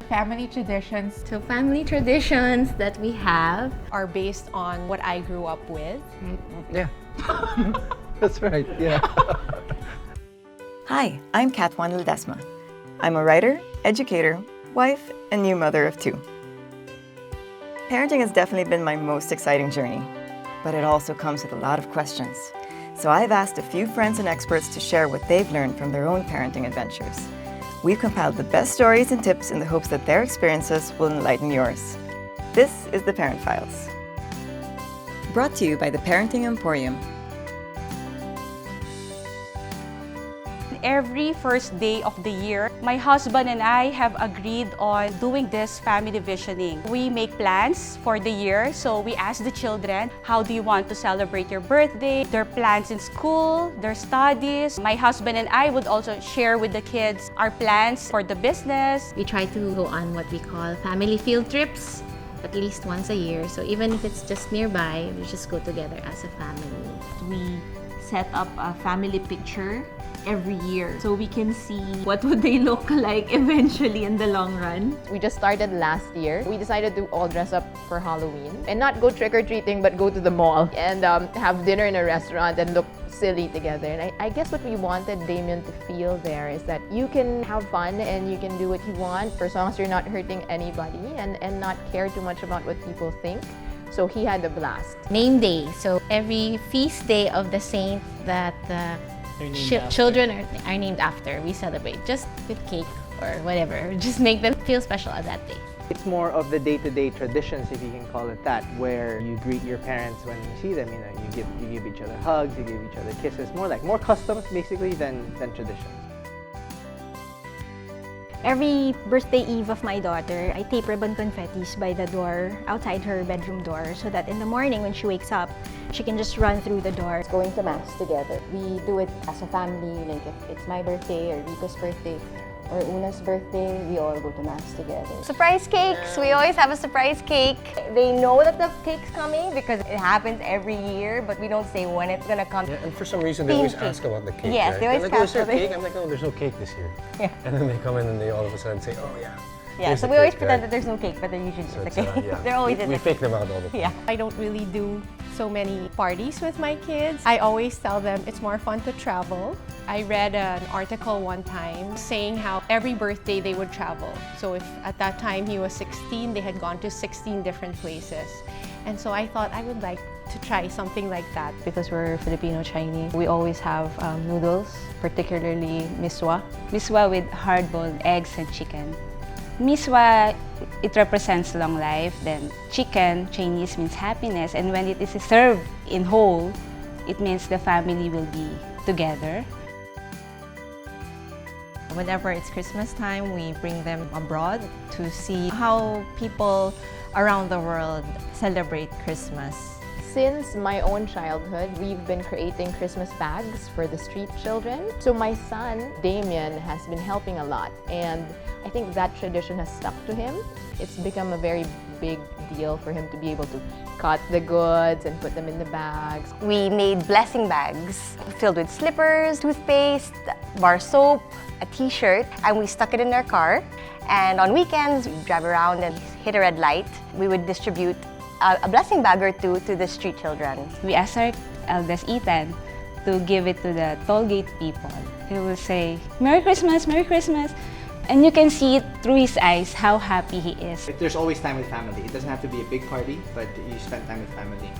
family traditions So family traditions that we have are based on what I grew up with. Yeah. That's right, yeah. Hi, I'm Katwan Ledesma. I'm a writer, educator, wife, and new mother of two. Parenting has definitely been my most exciting journey, but it also comes with a lot of questions. So I've asked a few friends and experts to share what they've learned from their own parenting adventures. We've compiled the best stories and tips in the hopes that their experiences will enlighten yours. This is The Parent Files. Brought to you by the Parenting Emporium. Every first day of the year, my husband and I have agreed on doing this family visioning. We make plans for the year, so we ask the children, how do you want to celebrate your birthday, their plans in school, their studies. My husband and I would also share with the kids our plans for the business. we try to go on what we call family field trips at least once a year. So even if it's just nearby, we just go together as a family. We set up a family picture every year so we can see what would they look like eventually in the long run. We just started last year. We decided to all dress up for Halloween and not go trick-or-treating but go to the mall and have dinner in a restaurant and look silly together. And I guess what we wanted Damien to feel there is that you can have fun and you can do what you want for as long as you're not hurting anybody and not care too much about what people think. So he had a blast. Name day. So every feast day of the saint that the children are named after, we celebrate just with cake or whatever. Just make them feel special on that day. It's more of the day-to-day traditions, if you can call it that, where you greet your parents when you see them. You know, you give each other hugs, you give each other kisses. More customs basically than traditions. Every birthday eve of my daughter, I tape ribbon confettis by the door, outside her bedroom door, so that in the morning when she wakes up, she can just run through the door. Going to mass together. We do it as a family, like if it's my birthday or Rico's birthday or Una's birthday, we all go to mass together. Surprise cakes! We always have a surprise cake. They know that the cake's coming because it happens every year, but we don't say when it's gonna come. Yeah, and for some reason they always ask about the cake. Yes, right? they always They're like, ask "Oh, is there about cake?" I'm like, "Oh, there's no cake this year." Yeah. And then they come in and they all of a sudden say, "Oh yeah." Yeah, here's so the we always cake, pretend right? that there's no cake, but there usually So is a it's, cake. yeah. There always is We a fake cake. them out all the time. Yeah. I don't really do so many parties with my kids. I always tell them it's more fun to travel. I read an article one time saying how every birthday they would travel. So if at that time he was 16, they had gone to 16 different places. And so I thought I would like to try something like that. Because we're Filipino Chinese, we always have noodles, particularly miswa. Miswa with hard-boiled eggs and chicken. Miswa, it represents long life. Then chicken, Chinese, means happiness. And when it is served in whole, it means the family will be together. Whenever it's Christmas time, we bring them abroad to see how people around the world celebrate Christmas. Since my own childhood, we've been creating Christmas bags for the street children. So my son, Damien, has been helping a lot, and I think that tradition has stuck to him. It's become a very big deal for him to be able to cut the goods and put them in the bags. We made blessing bags filled with slippers, toothpaste, bar soap, a t-shirt, and we stuck it in our car. And on weekends, we drive around and hit a red light. We would distribute a blessing bag or two to the street children. We asked our eldest Ethan to give it to the toll gate people. He will say, "Merry Christmas, Merry Christmas." And you can see it through his eyes how happy he is. There's always time with family. It doesn't have to be a big party, but you spend time with family.